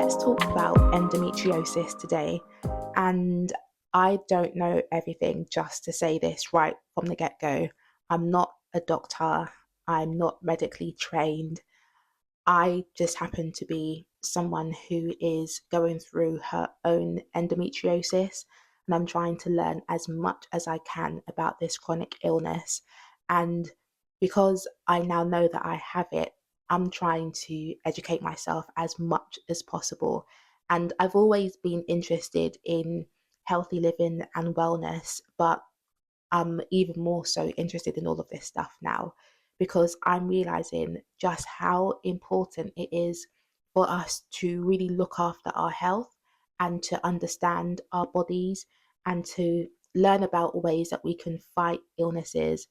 let's talk about endometriosis today. And I don't know everything, just to say this right from the get go. I'm not a doctor, I'm not medically trained. I just happen to be someone who is going through her own endometriosis, and I'm trying to learn as much as I can about this chronic illness. And because I now know that I have it, I'm trying to educate myself as much as possible. And I've always been interested in healthy living and wellness, but I'm even more so interested in all of this stuff now because I'm realizing just how important it is for us to really look after our health and to understand our bodies and to learn about ways that we can fight illnesses,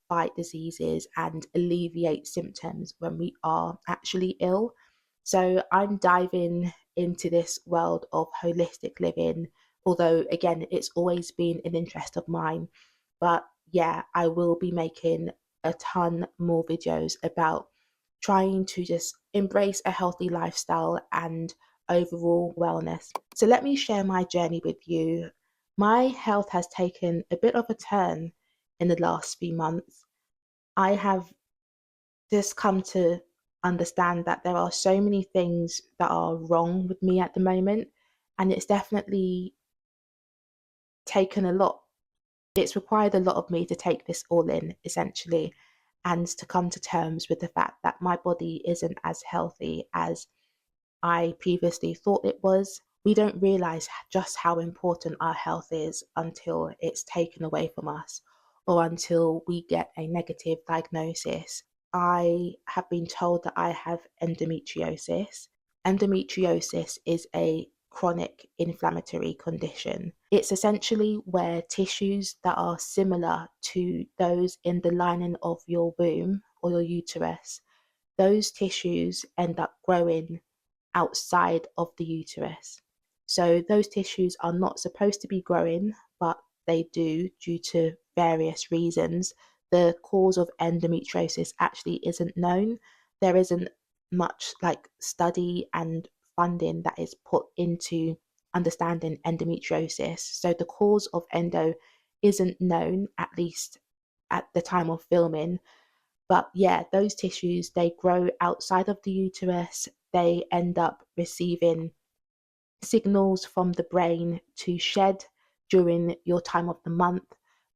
fight diseases, and alleviate symptoms when we are actually ill. So I'm diving into this world of holistic living, although again, it's always been an interest of mine. But yeah, I will be making a ton more videos about trying to just embrace a healthy lifestyle and overall wellness. So let me share my journey with you. My health has taken a bit of a turn in the last few months. I have just come to understand that there are so many things that are wrong with me at the moment, and it's definitely taken a lot. It's required a lot of me to take this all in, essentially, and to come to terms with the fact that my body isn't as healthy as I previously thought it was. We don't realize just how important our health is until it's taken away from us or until we get a negative diagnosis. I have been told that I have endometriosis. Endometriosis is a chronic inflammatory condition. It's essentially where tissues that are similar to those in the lining of your womb or your uterus, those tissues end up growing outside of the uterus. So those tissues are not supposed to be growing, but they do due to various reasons. The cause of endometriosis actually isn't known. There isn't much like study and funding that is put into understanding endometriosis. So the cause of endo isn't known, at least at the time of filming. But yeah, those tissues, they grow outside of the uterus. They end up receiving signals from the brain to shed during your time of the month.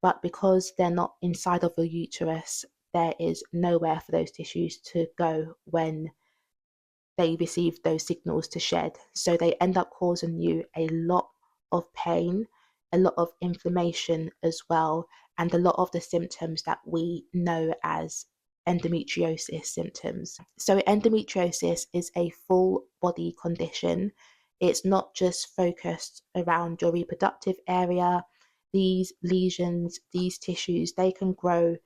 But because they're not inside of your uterus, there is nowhere for those tissues to go when they receive those signals to shed. So they end up causing you a lot of pain, a lot of inflammation as well, and a lot of the symptoms that we know as endometriosis symptoms. So endometriosis is a full body condition. It's not just focused around your reproductive area. These lesions, these tissues, they can grow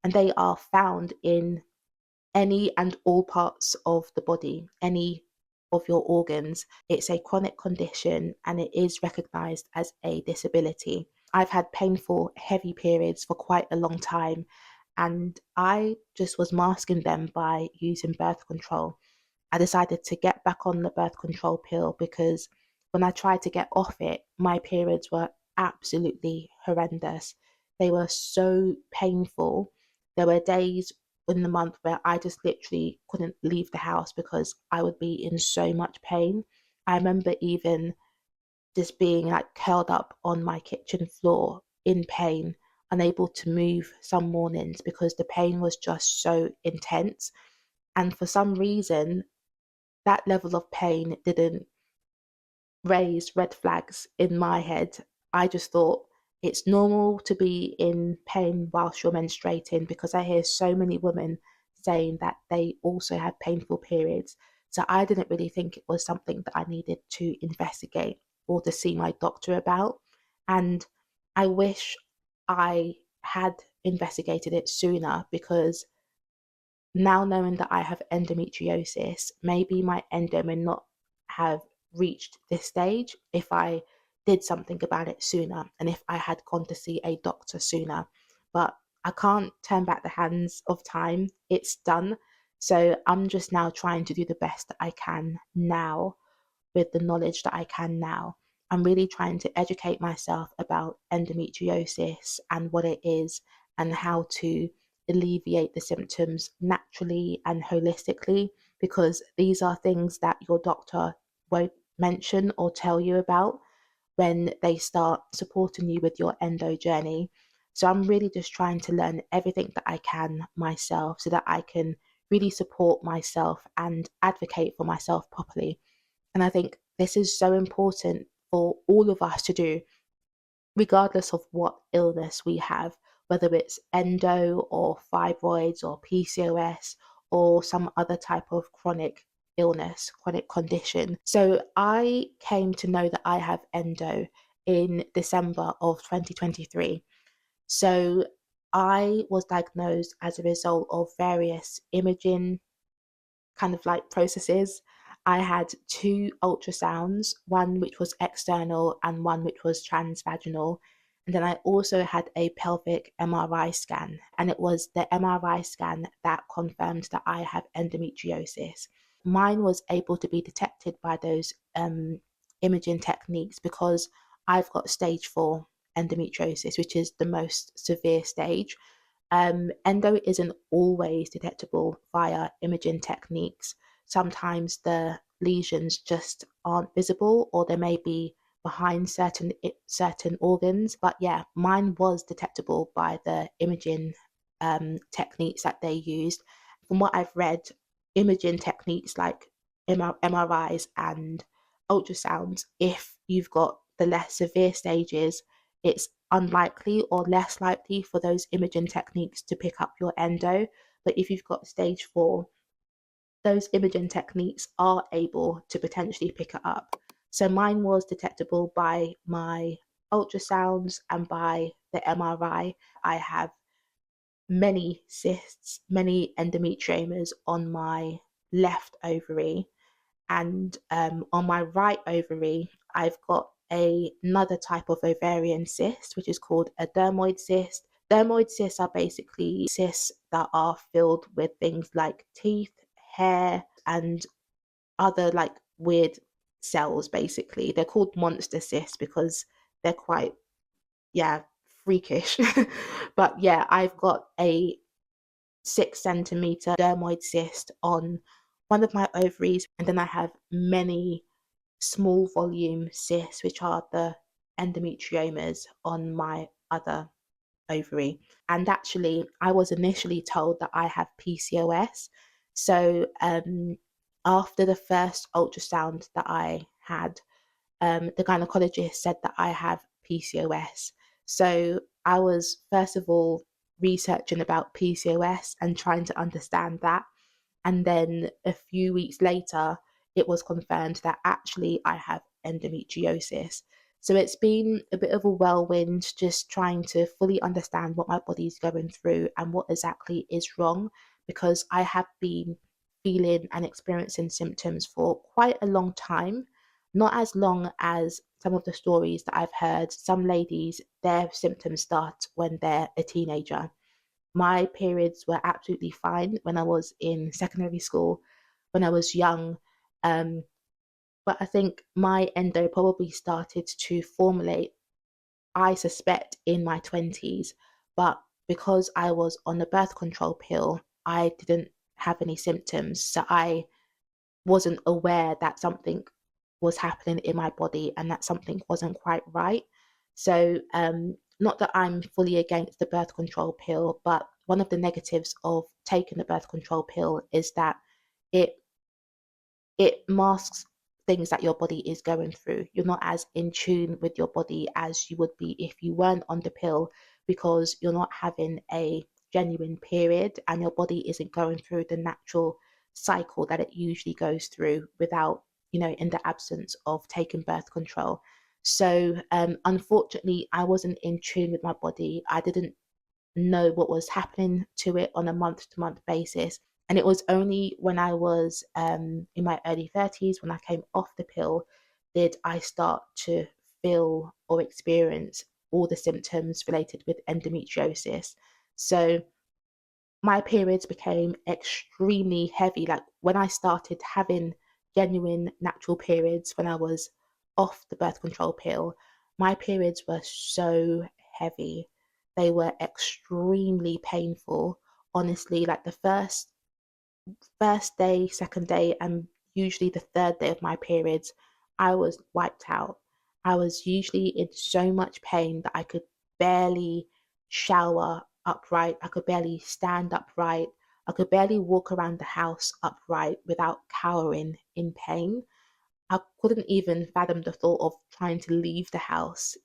and they are found in any and all parts of the body, any of your organs. It's a chronic condition and it is recognized as a disability. I've had painful, heavy periods for quite a long time, and I just was masking them by using birth control. I decided to get back on the birth control pill because when I tried to get off it, my periods were absolutely horrendous. They were so painful. There were days in the month where I just literally couldn't leave the house because I would be in so much pain. I remember even just being like curled up on my kitchen floor in pain, unable to move some mornings because the pain was just so intense. And for some reason, that level of pain didn't raise red flags in my head. I just thought it's normal to be in pain whilst you're menstruating because I hear so many women saying that they also had painful periods. So I didn't really think it was something that I needed to investigate or to see my doctor about. And I wish I had investigated it sooner because now knowing that I have endometriosis, maybe my endo may not have reached this stage if I did something about it sooner and if I had gone to see a doctor sooner. But I can't turn back the hands of time. It's done. So I'm just now trying to do the best that I can now. with the knowledge that I can now. I'm really trying to educate myself about endometriosis and what it is and how to alleviate the symptoms naturally and holistically, because these are things that your doctor won't mention or tell you about when they start supporting you with your endo journey. So I'm really just trying to learn everything that I can myself so that I can really support myself and advocate for myself properly. And I think this is so important for all of us to do, regardless of what illness we have, whether it's endo or fibroids or PCOS or some other type of chronic illness, chronic condition. So I came to know that I have endo in December of 2023. So I was diagnosed as a result of various imaging kind of like processes. I had two ultrasounds, one which was external and one which was transvaginal. And then I also had a pelvic MRI scan, and it was the MRI scan that confirmed that I have endometriosis. Mine was able to be detected by those imaging techniques because I've got stage 4 endometriosis, which is the most severe stage. Endo isn't always detectable via imaging techniques. Sometimes the lesions just aren't visible, or they may be behind certain organs. But yeah, mine was detectable by the imaging techniques that they used. From what I've read, imaging techniques like MRIs and ultrasounds, if you've got the less severe stages, it's unlikely or less likely for those imaging techniques to pick up your endo. But if you've got stage 4, those imaging techniques are able to potentially pick it up. So mine was detectable by my ultrasounds and by the MRI. I have many cysts, many endometriomas on my left ovary, and on my right ovary, I've got another type of ovarian cyst, which is called a dermoid cyst. Dermoid cysts are basically cysts that are filled with things like teeth, hair, and other like weird cells, basically. They're called monster cysts because they're quite, yeah, freakish. But yeah, I've got a 6 centimeter dermoid cyst on one of my ovaries, and then I have many small volume cysts, which are the endometriomas on my other ovary. And actually, I was initially told that I have PCOS. So after the first ultrasound that I had, the gynecologist said that I have PCOS. So I was, first of all, researching about PCOS and trying to understand that. And then a few weeks later, it was confirmed that actually I have endometriosis. So it's been a bit of a whirlwind just trying to fully understand what my body's going through and what exactly is wrong, because I have been feeling and experiencing symptoms for quite a long time. Not as long as some of the stories that I've heard. Some ladies, their symptoms start when they're a teenager. My periods were absolutely fine when I was in secondary school, when I was young. Um, but I think my endo probably started to formulate, I suspect, in my 20s. But because I was on the birth control pill, I didn't have any symptoms. So I wasn't aware that something was happening in my body and that something wasn't quite right. So, not that I'm fully against the birth control pill, but one of the negatives of taking the birth control pill is that it it masks things that your body is going through. You're not as in tune with your body as you would be if you weren't on the pill, because you're not having a genuine period and your body isn't going through the natural cycle that it usually goes through without, in the absence of taking birth control. So, unfortunately, I wasn't in tune with my body. I didn't know what was happening to it on a month to month basis. And it was only when I was in my early 30s, when I came off the pill, did I start to feel or experience all the symptoms related with endometriosis. So my periods became extremely heavy. Like when I started having genuine natural periods when I was off the birth control pill, my periods were so heavy. They were extremely painful. Honestly, like the first day, second day, and usually the third day of my periods, I was wiped out. I was usually in so much pain that I could barely shower upright. I could barely stand upright. I could barely walk around the house upright without cowering in pain. I couldn't even fathom the thought of trying to leave the house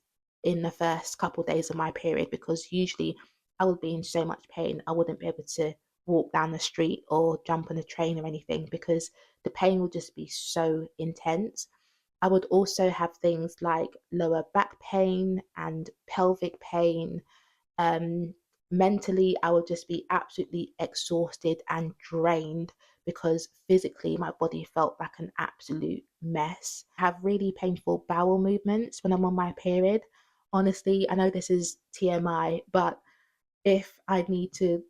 in the first couple of days of my period, because usually I would be in so much pain I wouldn't be able to walk down the street or jump on a train or anything, because the pain would just be so intense. I would also have things like lower back pain and pelvic pain. um, Mentally, I would just be absolutely exhausted and drained because physically my body felt like an absolute mess. I have really painful bowel movements when I'm on my period. Honestly, I know this is TMI, but if I need to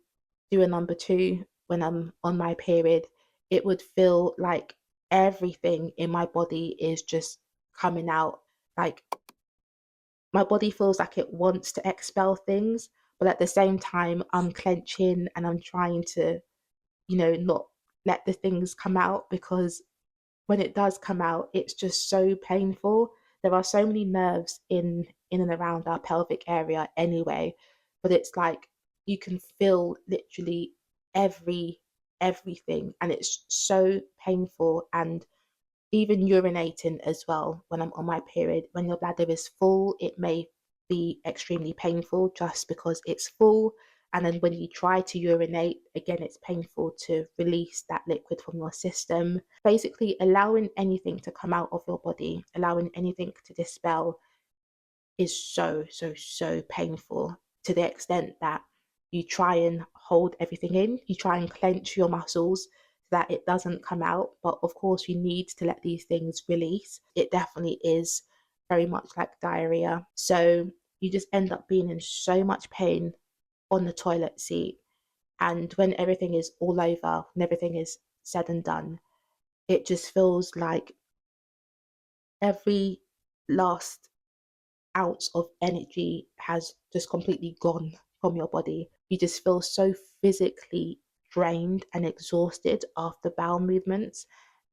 do a number two when I'm on my period, it would feel like everything in my body is just coming out. Like my body feels like it wants to expel things, but at the same time, I'm clenching and I'm trying to, not let the things come out, because when it does come out, it's just so painful. There are so many nerves in and around our pelvic area anyway, but it's like you can feel literally everything, and it's so painful. And even urinating as well when I'm on my period. When your bladder is full, it may be extremely painful just because it's full. And then when you try to urinate, again, it's painful to release that liquid from your system. Basically, allowing anything to come out of your body, allowing anything to dispel is so painful, to the extent that you try and hold everything in, you try and clench your muscles so that it doesn't come out. But of course, you need to let these things release. It definitely is very much like diarrhea. So you just end up being in so much pain on the toilet seat. And when everything is all over, when everything is said and done, it just feels like every last ounce of energy has just completely gone from your body. You just feel so physically drained and exhausted after bowel movements.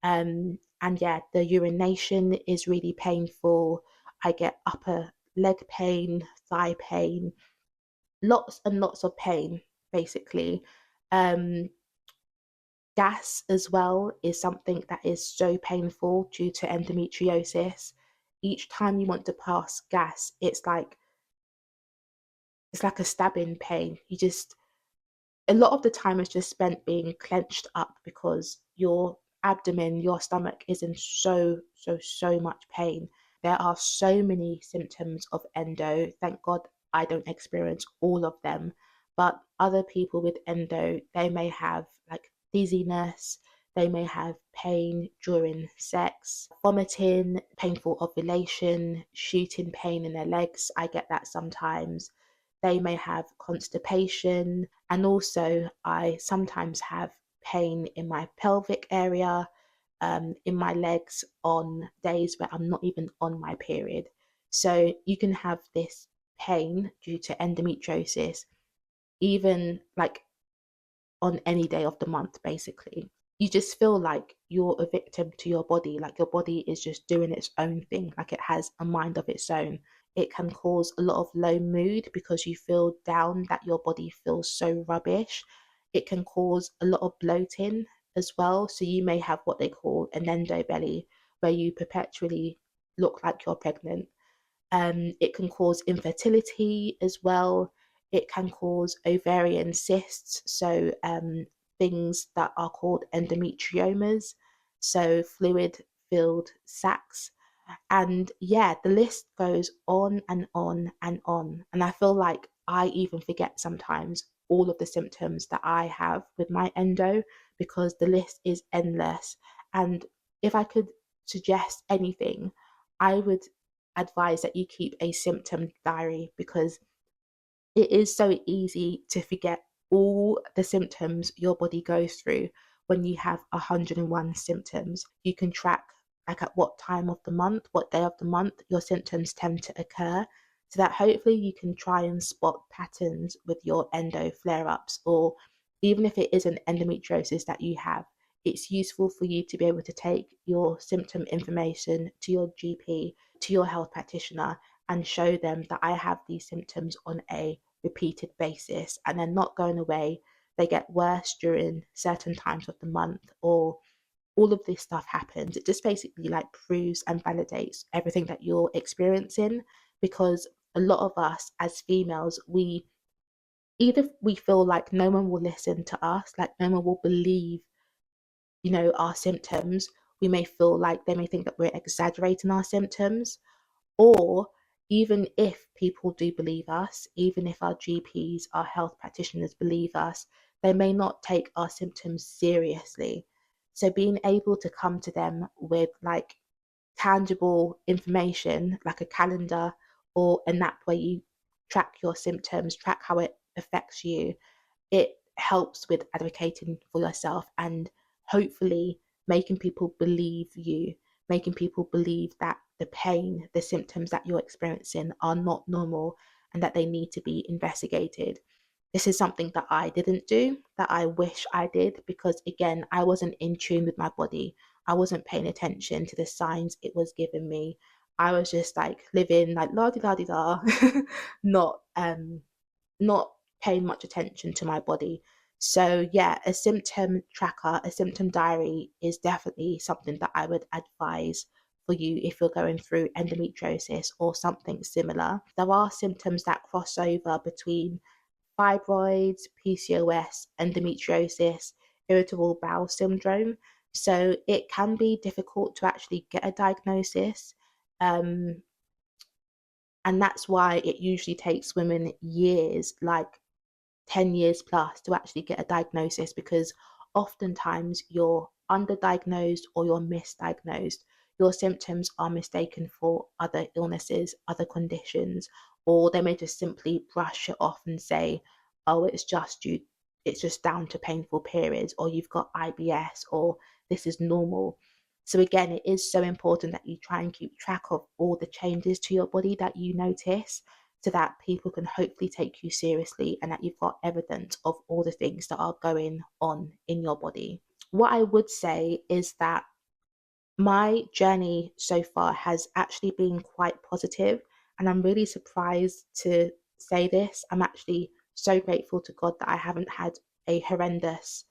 And yeah, the urination is really painful. I get upper leg pain, thigh pain, lots and lots of pain, basically. Um, Gas as well is something that is so painful due to endometriosis. Each time you want to pass gas, it's like a stabbing pain. A lot of the time is just spent being clenched up because your abdomen, your stomach is in so much pain. There are so many symptoms of endo. Thank God I don't experience all of them. But other people with endo, they may have like dizziness, they may have pain during sex, vomiting, painful ovulation, shooting pain in their legs. I get that sometimes. They may have constipation, and also I sometimes have pain in my pelvic area, in my legs on days where I'm not even on my period. So you can have this pain due to endometriosis, even like on any day of the month, basically. You just feel like you're a victim to your body, like your body is just doing its own thing, like it has a mind of its own. It can cause a lot of low mood because you feel down, that your body feels so rubbish. It can cause a lot of bloating as well. So you may have what they call an endo belly, where you perpetually look like you're pregnant. It can cause infertility as well. It can cause ovarian cysts, so things that are called endometriomas, so fluid filled sacs. And yeah, the list goes on and on and on. And I feel like I even forget sometimes all of the symptoms that I have with my endo, because the list is endless. And if I could suggest anything, I would advise that you keep a symptom diary, because it is so easy to forget all the symptoms your body goes through when you have 101 symptoms. You can track like at what time of the month, what day of the month your symptoms tend to occur, so that hopefully you can try and spot patterns with your endo flare-ups, or even if it is an endometriosis that you have, it's useful for you to be able to take your symptom information to your GP, to your health practitioner, and show them that I have these symptoms on a repeated basis and they're not going away. They get worse during certain times of the month, or all of this stuff happens. It just basically like proves and validates everything that you're experiencing, because a lot of us as females, we feel like no one will listen to us, like no one will believe, our symptoms. We may feel like they may think that we're exaggerating our symptoms, or even if people do believe us, even if our GPs, our health practitioners believe us, they may not take our symptoms seriously. So being able to come to them with like tangible information, like a calendar or an app where you track your symptoms, track how it affects you, it helps with advocating for yourself and hopefully making people believe you, making people believe that the pain, the symptoms that you're experiencing are not normal and that they need to be investigated. This is something that I didn't do, that I wish I did, because again, I wasn't in tune with my body. I wasn't paying attention to the signs it was giving me. I was just like living like la di da di da, not not paying much attention to my body. So yeah, a symptom tracker, a symptom diary is definitely something that I would advise for you if you're going through endometriosis or something similar. There are symptoms that cross over between fibroids, PCOS, endometriosis, irritable bowel syndrome. So it can be difficult to actually get a diagnosis. Um, and that's why it usually takes women years, like 10 years plus, to actually get a diagnosis, because oftentimes you're underdiagnosed or you're misdiagnosed. Your symptoms are mistaken for other illnesses, other conditions, or they may just simply brush it off and say, oh, it's just down to painful periods, or you've got IBS, or this is normal. So again, it is so important that you try and keep track of all the changes to your body that you notice, so that people can hopefully take you seriously and that you've got evidence of all the things that are going on in your body. What I would say is that my journey so far has actually been quite positive, and I'm really surprised to say this. I'm actually so grateful to God that I haven't had a horrendous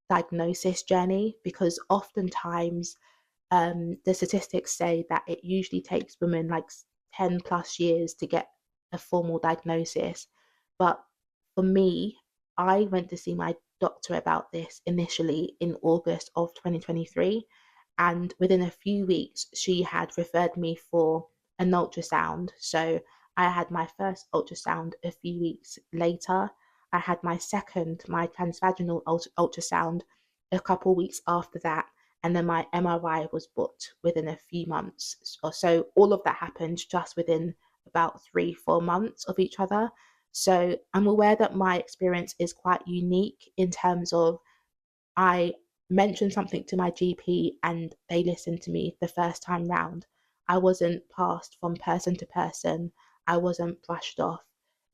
diagnosis journey, because oftentimes the statistics say that it usually takes women like 10 plus years to get a formal diagnosis. But for me, I went to see my doctor about this initially in August of 2023. And within a few weeks, she had referred me for an ultrasound. So I had my first ultrasound a few weeks later. I had my second, my transvaginal ultrasound, a couple weeks after that, and then my MRI was booked within a few months or so. All of that happened just within about 3-4 months of each other. So I'm aware that my experience is quite unique in terms of I mentioned something to my GP and they listened to me the first time round. I wasn't passed from person to person. I wasn't brushed off.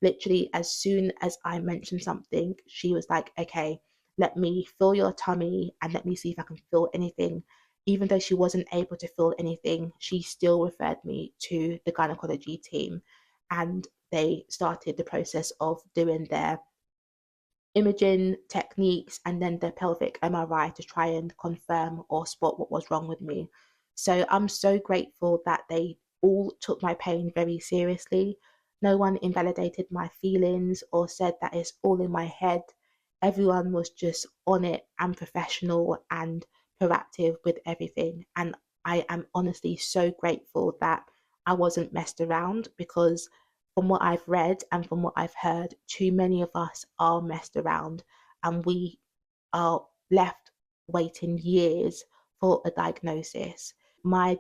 Literally, as soon as I mentioned something, she was like, okay, let me feel your tummy and let me see if I can feel anything. Even though she wasn't able to feel anything, she still referred me to the gynecology team, and they started the process of doing their imaging techniques and then the pelvic MRI to try and confirm or spot what was wrong with me. So I'm so grateful that they all took my pain very seriously. No one invalidated my feelings or said that it's all in my head. Everyone was just on it and professional and proactive with everything. And I am honestly so grateful that I wasn't messed around, because from what I've read and from what I've heard, too many of us are messed around and we are left waiting years for a diagnosis. My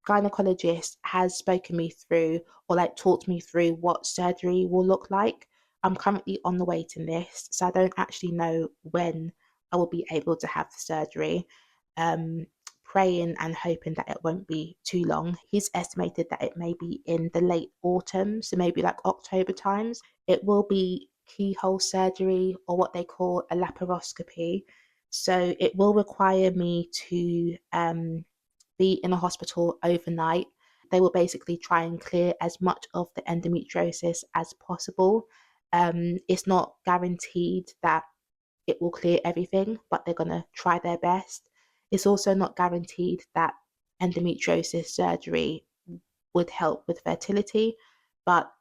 gynecologist has spoken me through, or like talked me through, what surgery will look like. I'm currently on the waiting list, so I don't actually know when I will be able to have the surgery. Praying and hoping that it won't be too long. He's estimated that it may be in the late autumn, so maybe like October times. It will be keyhole surgery, or what they call a laparoscopy. So it will require me to be in a hospital overnight. They will basically try and clear as much of the endometriosis as possible. It's not guaranteed that it will clear everything, but they're going to try their best. It's also not guaranteed that endometriosis surgery would help with fertility, but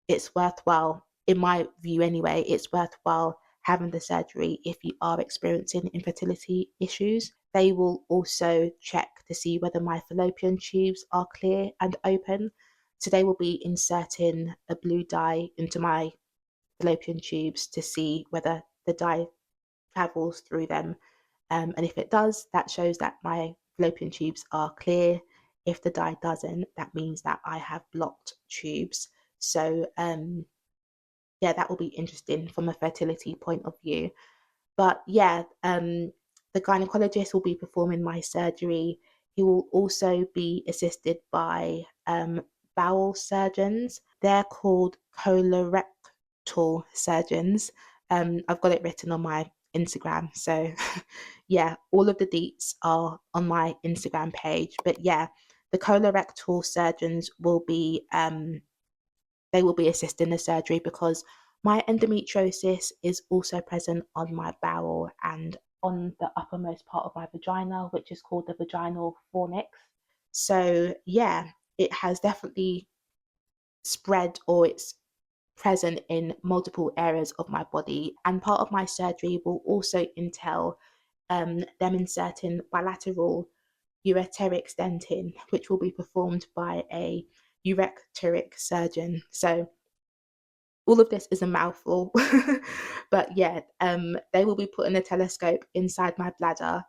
it's worthwhile, in my view anyway, it's worthwhile having the surgery if you are experiencing infertility issues. They will also check to see whether my fallopian tubes are clear and open. So they will be inserting a blue dye into my fallopian tubes to see whether the dye travels through them. And if it does, that shows that my fallopian tubes are clear. If the dye doesn't, that means that I have blocked tubes. So yeah, that will be interesting from a fertility point of view. But yeah, the gynecologist will be performing my surgery. He will also be assisted by bowel surgeons. They're called colorectal surgeons. I've got it written on my Instagram. So yeah, all of the deets are on my Instagram page. But yeah, the colorectal surgeons will be they will be assisting the surgery because my endometriosis is also present on my bowel and on the uppermost part of my vagina, which is called the vaginal fornix. So, yeah, it has definitely spread, or it's present in multiple areas of my body. And part of my surgery will also entail them inserting bilateral ureteric stenting, which will be performed by a ureteric surgeon. So all of this is a mouthful, but yeah, they will be putting a telescope inside my bladder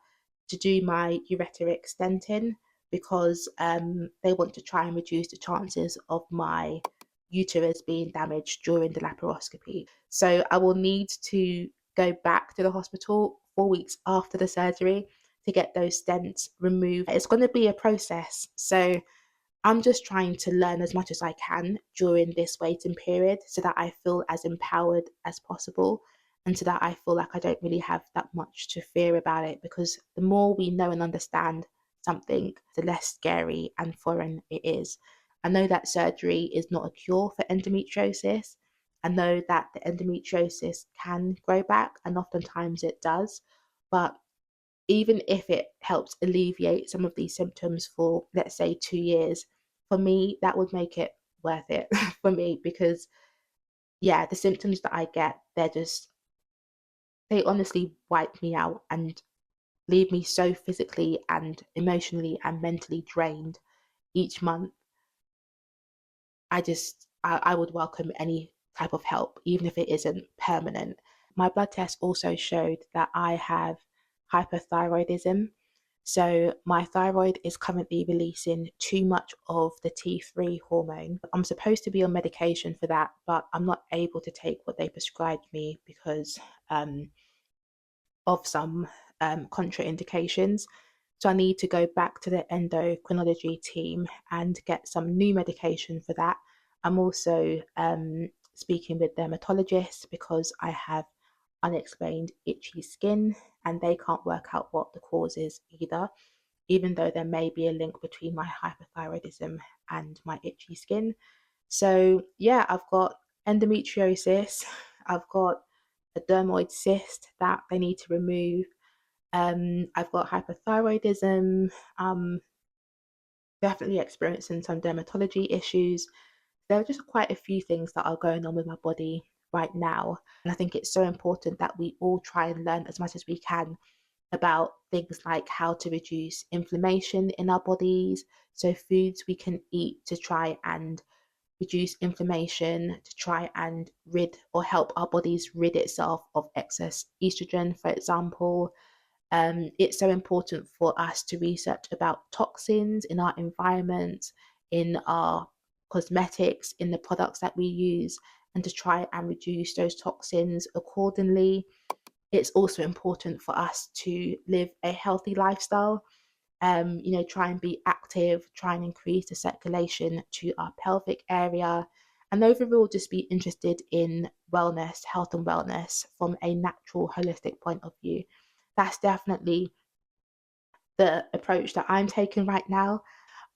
to do my ureteric stenting because they want to try and reduce the chances of my uterus being damaged during the laparoscopy. So I will need to go back to the hospital 4 weeks after the surgery to get those stents removed. It's going to be a process. So I'm just trying to learn as much as I can during this waiting period so that I feel as empowered as possible and so that I feel like I don't really have that much to fear about it, because the more we know and understand something, the less scary and foreign it is. I know that surgery is not a cure for endometriosis. I know that the endometriosis can grow back, and oftentimes it does, but even if it helps alleviate some of these symptoms for, let's say, 2 years, for me, that would make it worth it for me because, yeah, the symptoms that I get, they honestly wipe me out and leave me so physically and emotionally and mentally drained each month. I would welcome any type of help, even if it isn't permanent. My blood test also showed that I have hyperthyroidism. So my thyroid is currently releasing too much of the T3 hormone. I'm supposed to be on medication for that, but I'm not able to take what they prescribed me because of some contraindications. So I need to go back to the endocrinology team and get some new medication for that. I'm also speaking with dermatologists because I have unexplained itchy skin and they can't work out what the cause is either, even though there may be a link between my hyperthyroidism and my itchy skin. So, yeah, I've got endometriosis, I've got a dermoid cyst that they need to remove. I've got hyperthyroidism, definitely experiencing some dermatology issues. There are just quite a few things that are going on with my body right now. And I think it's so important that we all try and learn as much as we can about things like how to reduce inflammation in our bodies. So, foods we can eat to try and reduce inflammation, to try and rid or help our bodies rid itself of excess estrogen, for example. It's so important for us to research about toxins in our environment, in our cosmetics, in the products that we use, and to try and reduce those toxins accordingly. it's also important for us to live a healthy lifestyle. Try and be active, try and increase the circulation to our pelvic area, and overall just be interested in wellness, health and wellness from a natural, holistic point of view. That's definitely the approach that I'm taking right now.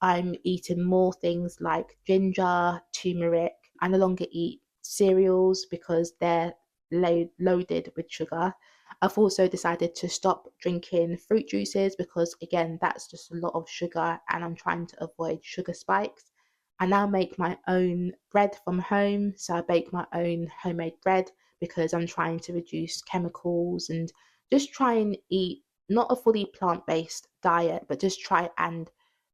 I'm eating more things like ginger, turmeric. I no longer eat cereals because they're loaded with sugar. I've also decided to stop drinking fruit juices because, again, that's just a lot of sugar and I'm trying to avoid sugar spikes. I now make my own bread from home. So I bake my own homemade bread because I'm trying to reduce chemicals and just try and eat not a fully plant-based diet, but just try and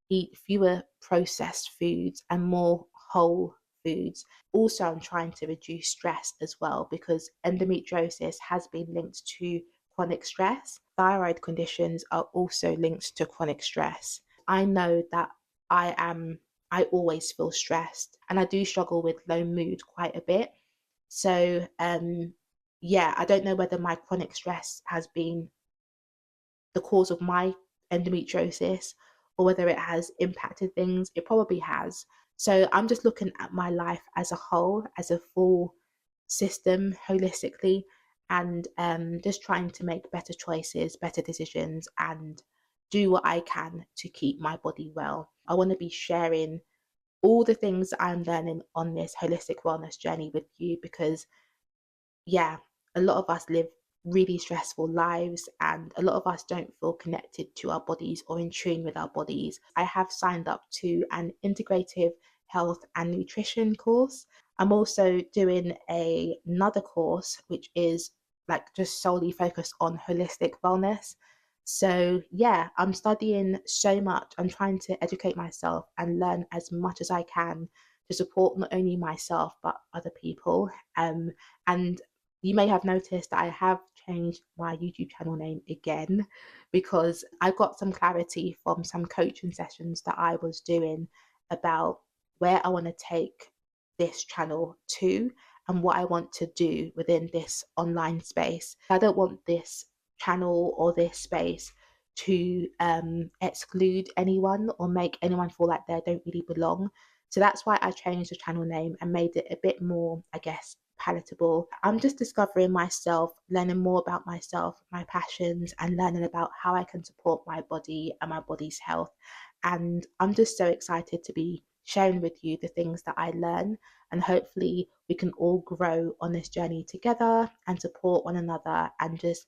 eat fewer processed foods and more whole foods. Also, I'm trying to reduce stress as well because endometriosis has been linked to chronic stress. Thyroid conditions are also linked to chronic stress. I know that I am I always feel stressed and I do struggle with low mood quite a bit. So yeah, I don't know whether my chronic stress has been the cause of my endometriosis or whether it has impacted things. It probably has. So I'm just looking at my life as a whole, as a full system holistically, and just trying to make better choices, better decisions, and do what I can to keep my body well. I want to be sharing all the things that I'm learning on this holistic wellness journey with you because yeah, a lot of us live really stressful lives and a lot of us don't feel connected to our bodies or in tune with our bodies. I have signed up to an integrative health and nutrition course. I'm also doing another course which is like just solely focused on holistic wellness. So yeah, I'm studying so much. I'm trying to educate myself and learn as much as I can to support not only myself but other people. And you may have noticed that I have changed my YouTube channel name again because I got some clarity from some coaching sessions that I was doing about where I want to take this channel to and what I want to do within this online space. I don't want this channel or this space to exclude anyone or make anyone feel like they don't really belong. So that's why I changed the channel name and made it a bit more, I guess, palatable. I'm just discovering myself, learning more about myself, my passions, and learning about how I can support my body and my body's health. And I'm just so excited to be sharing with you the things that I learn. And hopefully, we can all grow on this journey together and support one another and just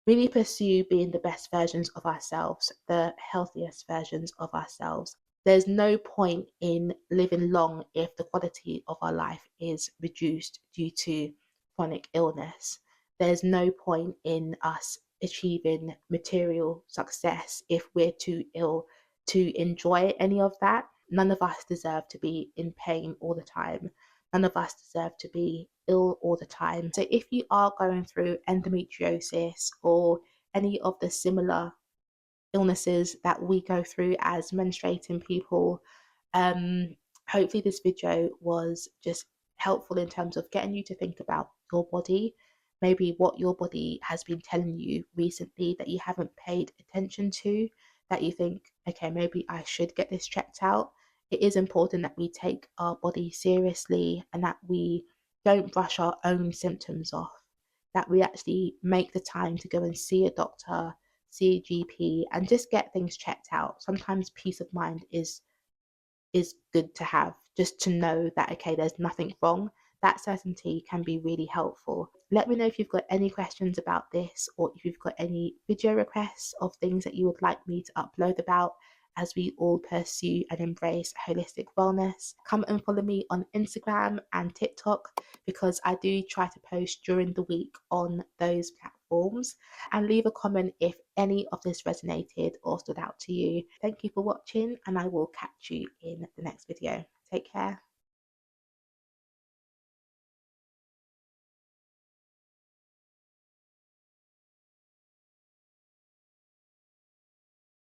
really pursue being the best versions of ourselves, the healthiest versions of ourselves. There's no point in living long if the quality of our life is reduced due to chronic illness. There's no point in us achieving material success if we're too ill to enjoy any of that. None of us deserve to be in pain all the time. None of us deserve to be ill all the time. So if you are going through endometriosis or any of the similar illnesses that we go through as menstruating people, um, hopefully this video was just helpful in terms of getting you to think about your body, maybe what your body has been telling you recently that you haven't paid attention to, that you think, okay, maybe I should get this checked out. It is important that we take our body seriously and that we don't brush our own symptoms off, that we actually make the time to go and see a doctor, see a GP, and just get things checked out. Sometimes peace of mind is good to have, just to know that okay, there's nothing wrong. That certainty can be really helpful. Let me know if you've got any questions about this or if you've got any video requests of things that you would like me to upload about as we all pursue and embrace holistic wellness. Come and follow me on Instagram and TikTok because I do try to post during the week on those platforms, and leave a comment if any of this resonated or stood out to you. Thank you for watching and I will catch you in the next video. Take care.